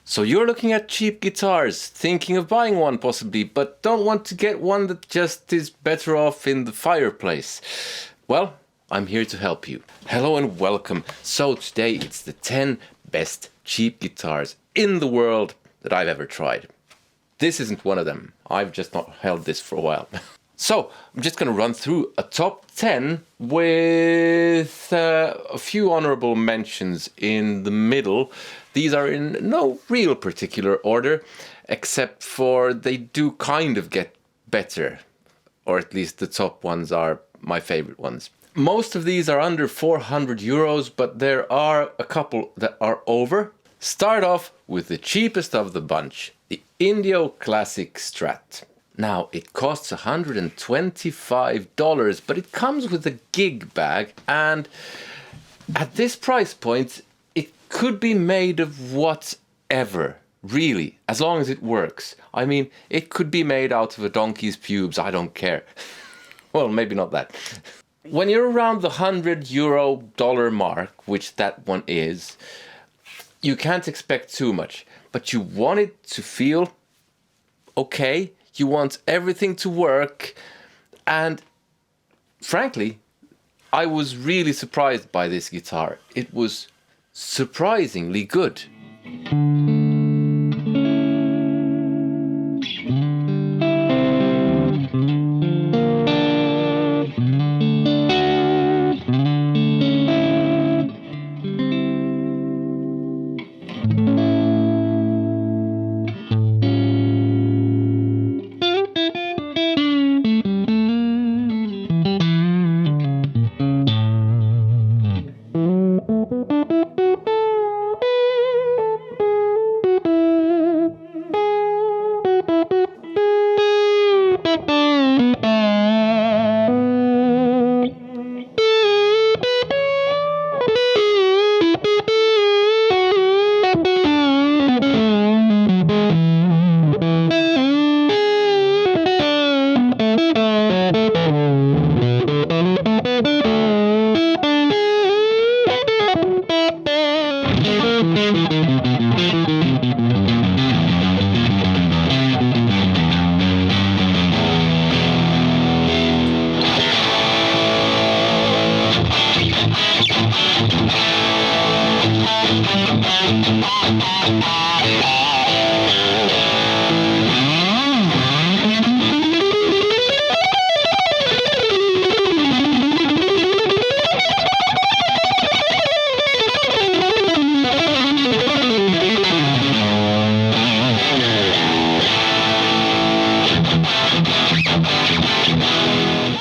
So you're looking at cheap guitars, thinking of buying one possibly, but don't want to get one that just is better off in the fireplace. Well, I'm here to help you. Hello and welcome. So today it's the 10 best cheap guitars in the world that I've ever tried. This isn't one of them. I've just not held this for a while. So I'm just going to run through a top 10 with a few honorable mentions in the middle. These are in no real particular order, except for they do kind of get better, or at least the top ones are my favorite ones. Most of these are under 400 euros, but there are a couple that are over. Start off with the cheapest of the bunch, the Indio Classic Strat. Now, it costs $125, but it comes with a gig bag, and at this price point, it could be made of whatever, really, as long as it works. I mean, it could be made out of a donkey's pubes, I don't care. Well, maybe not that. When you're around the $100 mark, which that one is, you can't expect too much, but you want it to feel okay. You want everything to work, and frankly, I was really surprised by this guitar. It was surprisingly good.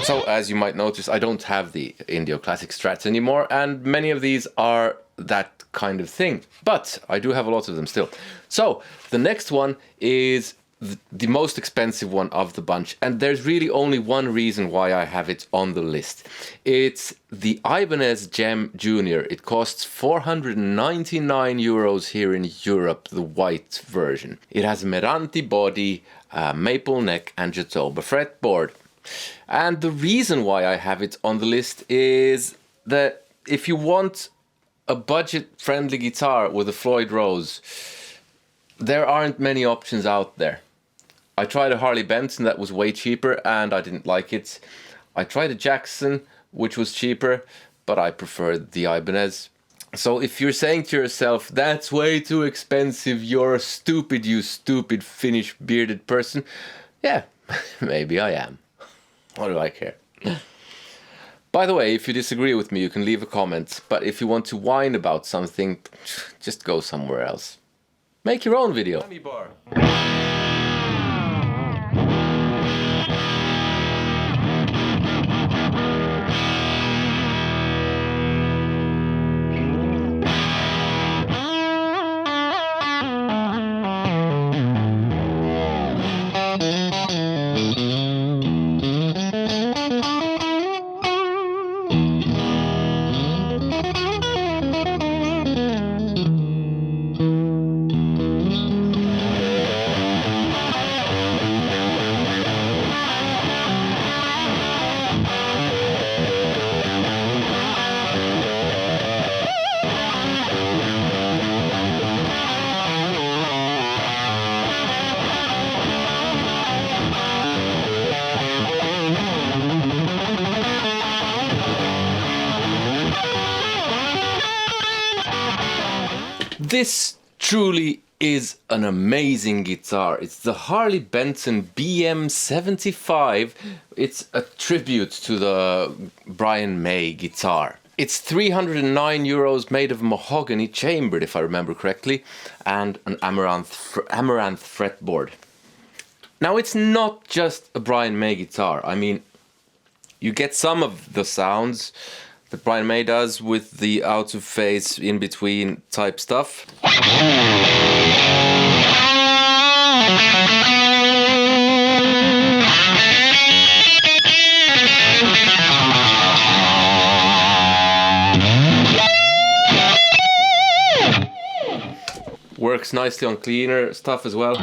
So as you might notice, I don't have the Indio Classic Strats anymore, and many of these are that kind of thing, but I do have a lot of them still. So the next one is the most expensive one of the bunch, and there's really only one reason why I have it on the list. It's the Ibanez Gem Junior. It costs 499 euros here in Europe, the white version. It has a Meranti body, maple neck, and Jatoba fretboard. And the reason why I have it on the list is that if you want a budget-friendly guitar with a Floyd Rose, there aren't many options out there. I tried a Harley Benson that was way cheaper and I didn't like it. I tried a Jackson, which was cheaper, but I preferred the Ibanez. So if you're saying to yourself, that's way too expensive, you're stupid, you stupid Finnish bearded person, yeah, maybe I am. What do I care? By the way, if you disagree with me, you can leave a comment. But if you want to whine about something, just go somewhere else. Make your own video. This truly is an amazing guitar. It's the Harley Benton BM75. It's a tribute to the Brian May guitar. It's 309 euros, made of mahogany, chambered if I remember correctly, and an amaranth fretboard. Now it's not just a Brian May guitar. I mean, you get some of the sounds that Brian May does with the out of phase, in between type stuff. Works nicely on cleaner stuff as well.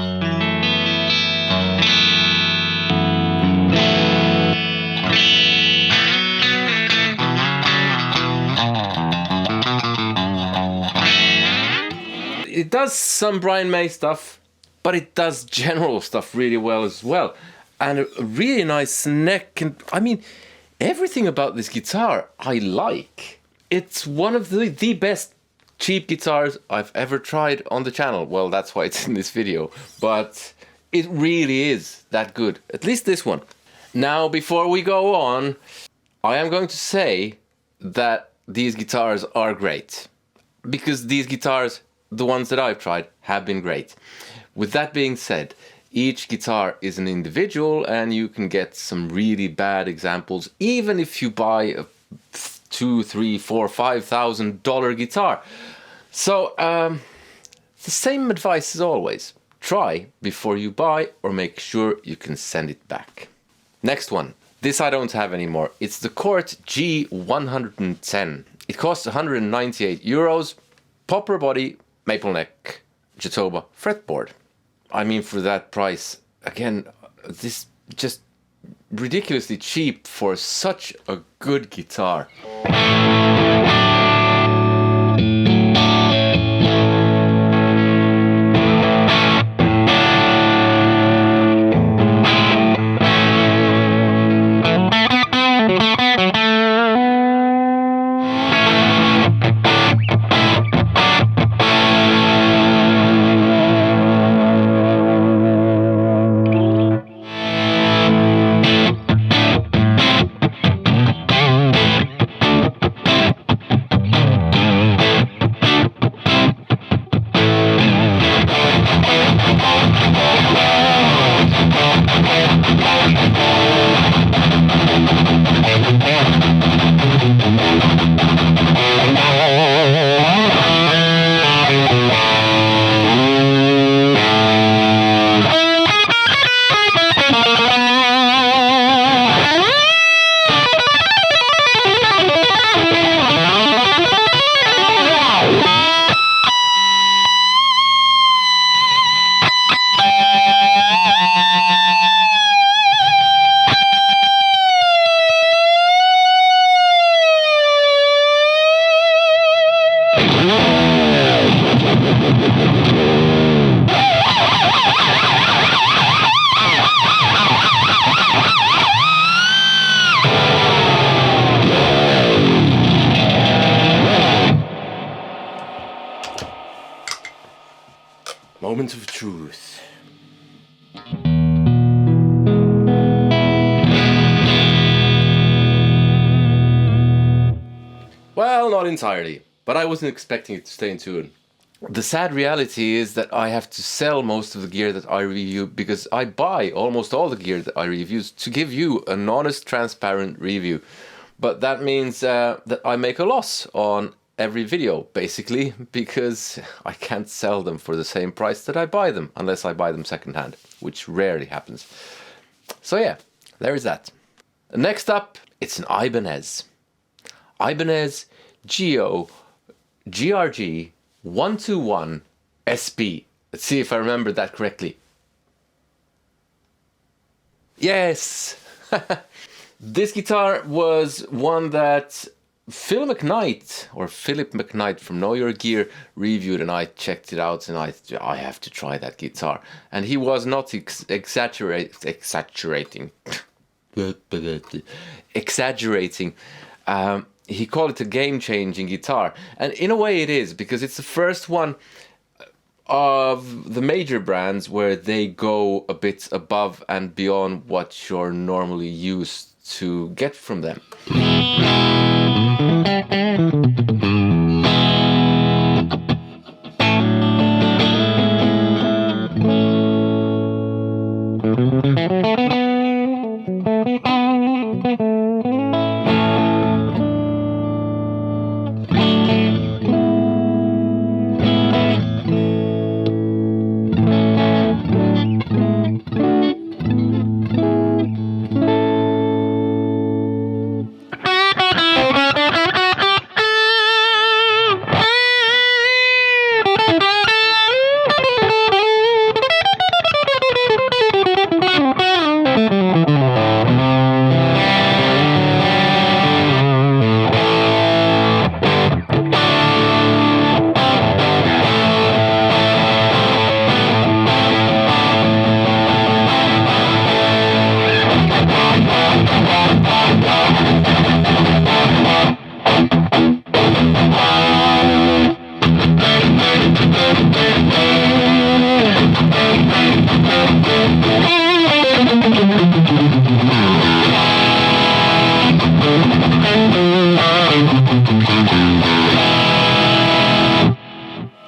It does some Brian May stuff, but it does general stuff really well as well. And a really nice neck, and I mean, everything about this guitar I like. It's one of the best cheap guitars I've ever tried on the channel. Well, that's why it's in this video, but it really is that good. At least this one. Now, before we go on, I am going to say that these guitars are great, because these guitars, the ones that I've tried, have been great. With that being said, each guitar is an individual, and you can get some really bad examples even if you buy a $2,000, $3,000, $4,000, $5,000 guitar. So the same advice as always: try before you buy, or make sure you can send it back. Next one. This I don't have anymore. It's the Cort G110. It costs 198 euros. Popper body, maple neck, Jatoba fretboard. I mean, for that price, again, this just ridiculously cheap for such a good guitar. Moment of truth. Well, not entirely, but I wasn't expecting it to stay in tune. The sad reality is that I have to sell most of the gear that I review, because I buy almost all the gear that I review to give you an honest, transparent review. But that means that I make a loss on every video, basically, because I can't sell them for the same price that I buy them, unless I buy them secondhand, which rarely happens. So yeah, there is that. Next up, it's an Ibanez. Ibanez GRG 121 SP. Let's see if I remember that correctly. Yes! This guitar was one that Philip McKnight from Know Your Gear reviewed, and I checked it out, and I have to try that guitar. And he was not exaggerating. He called it a game-changing guitar, and in a way it is, because it's the first one of the major brands where they go a bit above and beyond what you're normally used to get from them.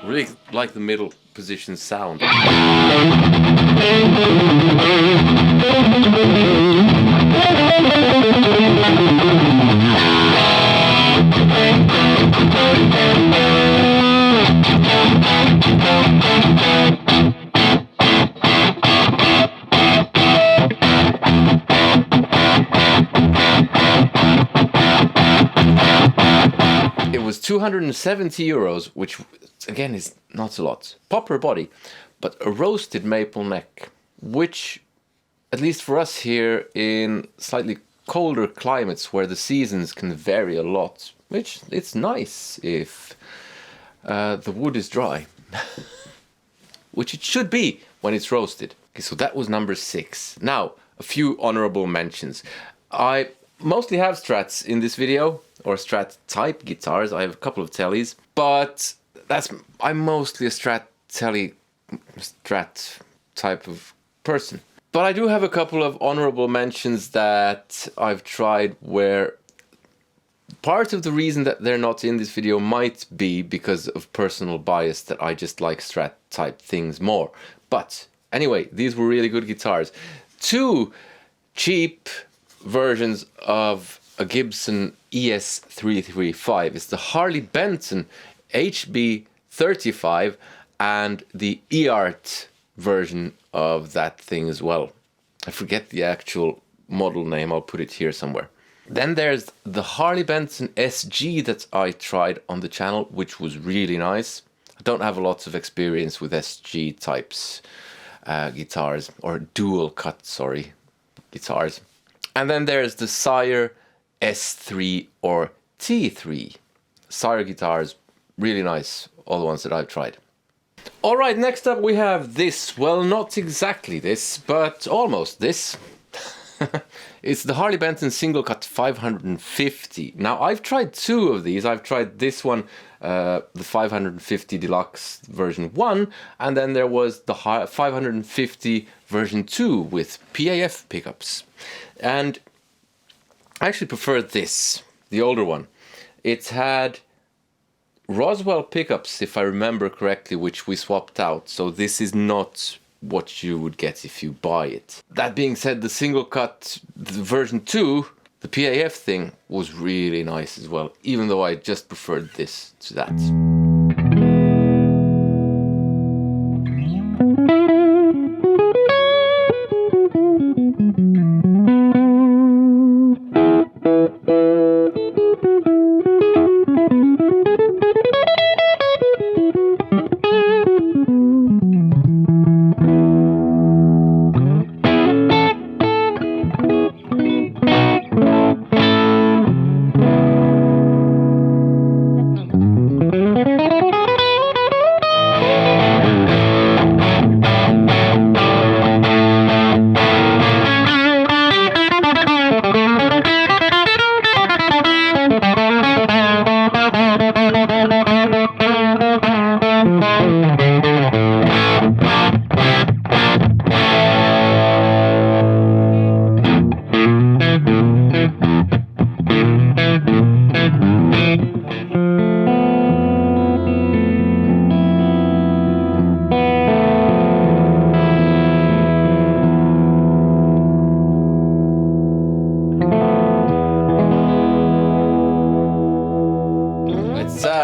Really like the middle position sound. It was 270 euros, which again is not a lot. Popper body, but a roasted maple neck, which, at least for us here in slightly colder climates where the seasons can vary a lot, which it's nice if the wood is dry, which it should be when it's roasted. Okay, so that was number 6. Now, a few honorable mentions. I mostly have Strats in this video, or Strat type guitars. I have a couple of Tellies, but I'm mostly a Strat type of person. But I do have a couple of honorable mentions that I've tried where part of the reason that they're not in this video might be because of personal bias, that I just like Strat type things more. But anyway, these were really good guitars. 2 cheap versions of a Gibson ES335. It's the Harley Benton HB35 and the eArt version of that thing as well. I forget the actual model name, I'll put it here somewhere. Then there's the Harley Benton SG that I tried on the channel, which was really nice. I don't have a lot of experience with SG types guitars, or dual cut, sorry, guitars. And then there's the Sire S3 or T3. Sire guitars, really nice, all the ones that I've tried. All right, next up we have this. Well, not exactly this, but almost this. It's the Harley Benton Single Cut 550. Now, I've tried 2 of these. I've tried this one, the 550 Deluxe version 1, and then there was the 550 version 2 with PAF pickups. And I actually preferred this, the older one. It had Roswell pickups, if I remember correctly, which we swapped out. So this is not what you would get if you buy it. That being said, the single cut, the version 2, the PAF thing, was really nice as well, even though I just preferred this to that.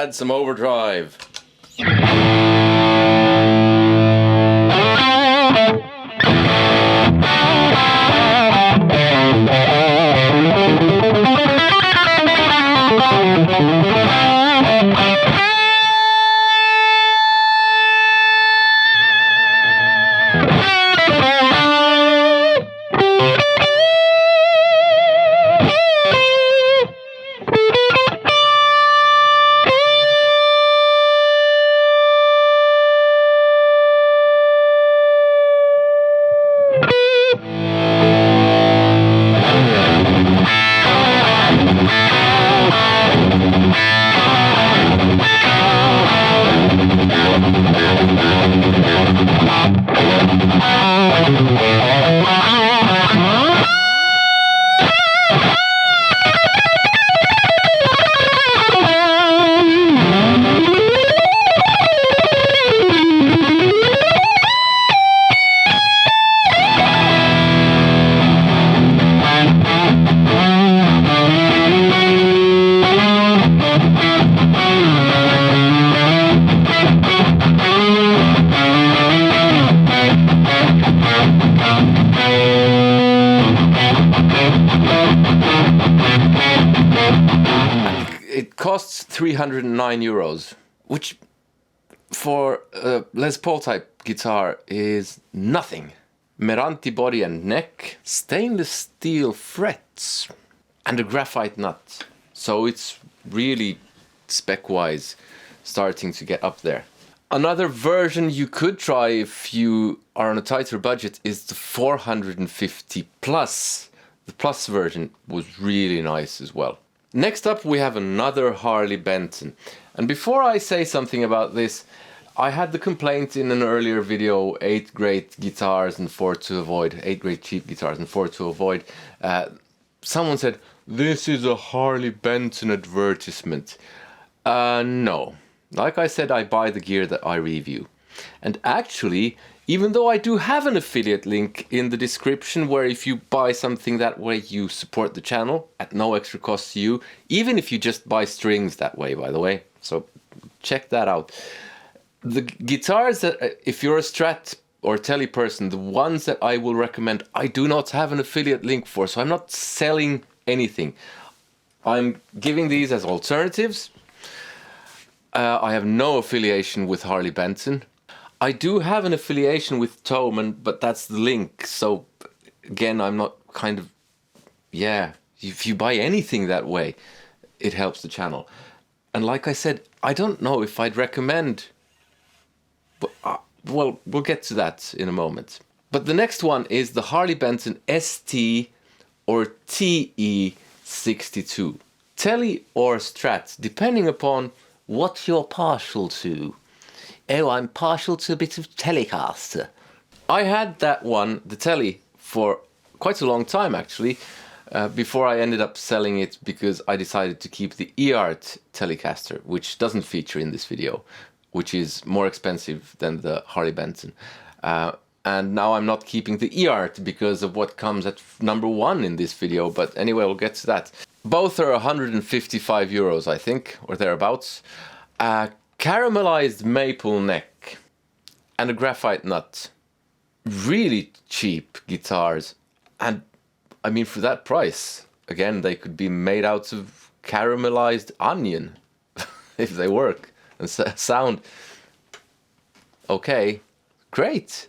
add some overdrive. It costs €309, which for a Les Paul type guitar is nothing. Meranti body and neck, stainless steel frets, and a graphite nut. So it's really spec-wise starting to get up there. Another version you could try if you are on a tighter budget is the 450 Plus. The Plus version was really nice as well. Next up we have another Harley Benton. And before I say something about this, I had the complaint in an earlier video, 8 great guitars and 4 to avoid, 8 great cheap guitars and 4 to avoid. Someone said, this is a Harley Benton advertisement. No. Like I said, I buy the gear that I review. And actually, even though I do have an affiliate link in the description where if you buy something that way you support the channel at no extra cost to you, even if you just buy strings that way, by the way. So check that out. The guitars that, if you're a Strat or Tele person, the ones that I will recommend, I do not have an affiliate link for, so I'm not selling anything. I'm giving these as alternatives. I have no affiliation with Harley Benton. I do have an affiliation with Thomann, but that's the link. So again, I'm not kind of, yeah, if you buy anything that way, it helps the channel. And like I said, I don't know if I'd recommend, but well, we'll get to that in a moment. But the next one is the Harley Benton ST or TE62. Tele or Strat, depending upon what you're partial to. Oh, I'm partial to a bit of Telecaster. I had that one, the Tele, for quite a long time actually, before I ended up selling it because I decided to keep the eArt Telecaster, which doesn't feature in this video, which is more expensive than the Harley Benton. And now I'm not keeping the eArt because of what comes at number 1 in this video, but anyway, we'll get to that. Both are €155, I think, or thereabouts. Caramelized maple neck and a graphite nut. Really cheap guitars. And I mean, for that price, again, they could be made out of caramelized onion if they work and sound okay. Great.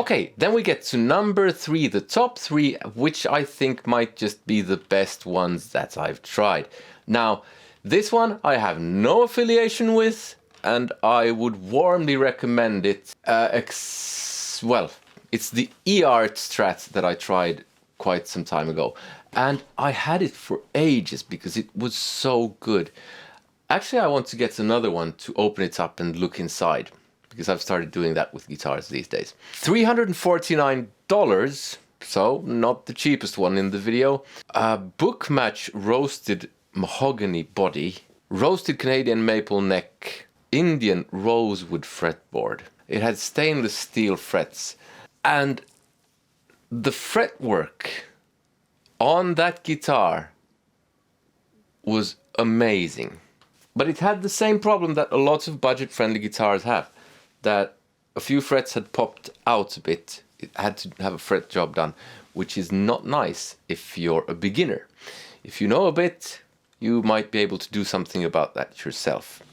Okay, then we get to number 3, the top 3, which I think might just be the best ones that I've tried. Now, this one I have no affiliation with, and I would warmly recommend it. Well, it's the eArt Strat that I tried quite some time ago, and I had it for ages because it was so good. Actually, I want to get another one to open it up and look inside, because I've started doing that with guitars these days. $349, so not the cheapest one in the video. Bookmatch roasted mahogany body, roasted Canadian maple neck, Indian rosewood fretboard. It had stainless steel frets, and the fretwork on that guitar was amazing. But it had the same problem that a lot of budget-friendly guitars have, that a few frets had popped out a bit. It had to have a fret job done, which is not nice if you're a beginner. If you know a bit, you might be able to do something about that yourself.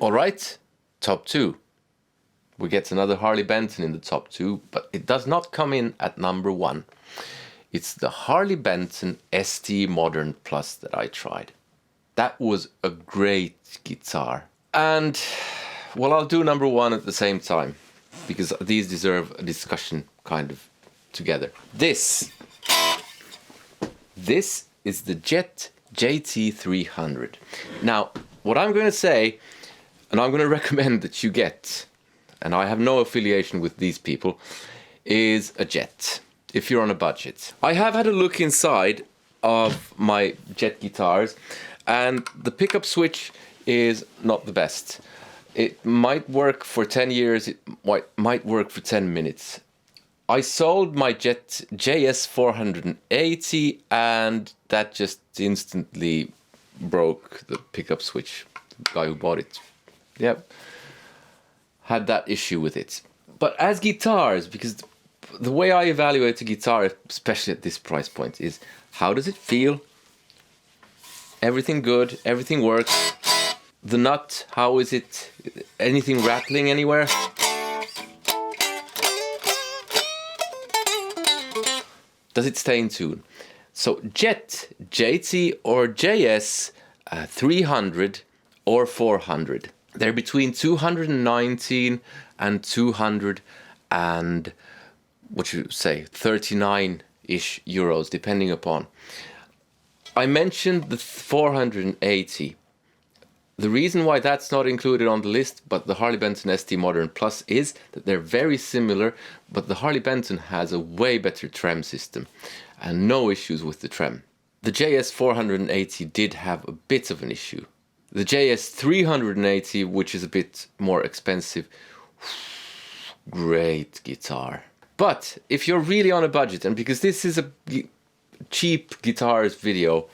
Alright, top 2. We get another Harley Benton in the top 2, but it does not come in at number 1. It's the Harley Benton ST Modern Plus that I tried. That was a great guitar. And, well, I'll do number 1 at the same time, because these deserve a discussion kind of together. This is the Jet JT300. Now, what I'm going to say, and I'm going to recommend that you get, and I have no affiliation with these people, is a Jet, if you're on a budget. I have had a look inside of my Jet guitars, and the pickup switch is not the best. It might work for 10 years, it might work for 10 minutes. I sold my Jet JS480, and that just instantly broke the pickup switch. The guy who bought it, yep, had that issue with it. But as guitars, because the way I evaluate a guitar, especially at this price point, is how does it feel? Everything good, everything works. The nut, how is it? Anything rattling anywhere? Does it stay in tune? So Jet, JT or JS 300 or 400. They're between 219 and 200 and, what you say, 39-ish euros, depending upon. I mentioned the 480. The reason why that's not included on the list, but the Harley Benton ST Modern Plus, is that they're very similar, but the Harley Benton has a way better trem system and no issues with the trem. The JS480 did have a bit of an issue. The JS 380, which is a bit more expensive. Great guitar. But if you're really on a budget, and because this is a cheap guitars video,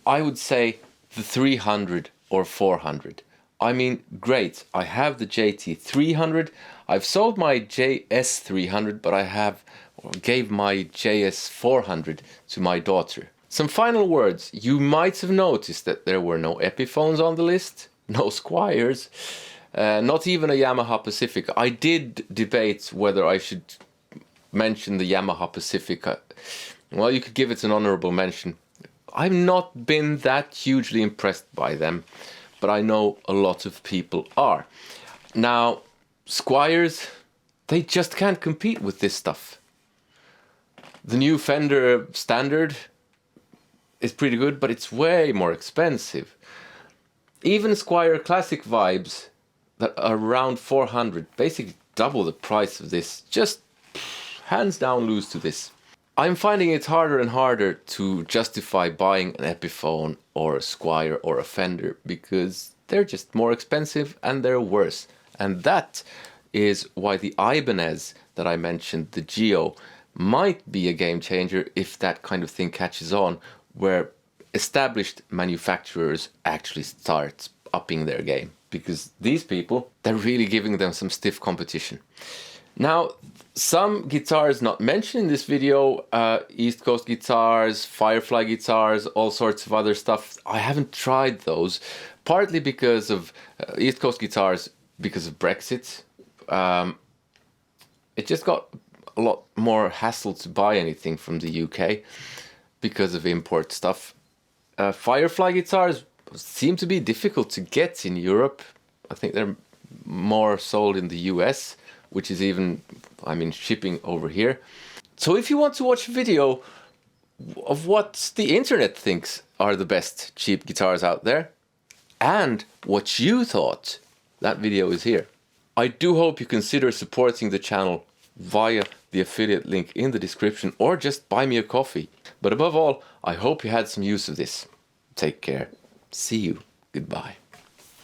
I would say the 300 or 400. I mean, great, I have the JT 300, I've sold my JS 300, but I gave my JS 400 to my daughter. Some final words. You might have noticed that there were no Epiphones on the list, no Squiers, not even a Yamaha Pacific. I did debate whether I should mention the Yamaha Pacific. Well, you could give it an honorable mention. I've not been that hugely impressed by them, but I know a lot of people are. Now, Squiers, they just can't compete with this stuff. The new Fender Standard is pretty good, but it's way more expensive. Even Squier Classic Vibes that are around 400, basically double the price of this, just hands down lose to this. I'm finding it harder and harder to justify buying an Epiphone or a Squier or a Fender because they're just more expensive and they're worse. And that is why the Ibanez that I mentioned, the Geo, might be a game changer if that kind of thing catches on, where established manufacturers actually start upping their game. Because these people, they're really giving them some stiff competition. Now, some guitars not mentioned in this video, East Coast guitars, Firefly guitars, all sorts of other stuff, I haven't tried those. Partly because of East Coast guitars, because of Brexit. It just got a lot more hassle to buy anything from the UK because of import stuff. Firefly guitars seem to be difficult to get in Europe. I think they're more sold in the US, which is even, I mean, shipping over here. So if you want to watch a video of what the internet thinks are the best cheap guitars out there, and what you thought, that video is here. I do hope you consider supporting the channel via the affiliate link in the description, or just buy me a coffee. But above all, I hope you had some use of this. Take care. See you. Goodbye.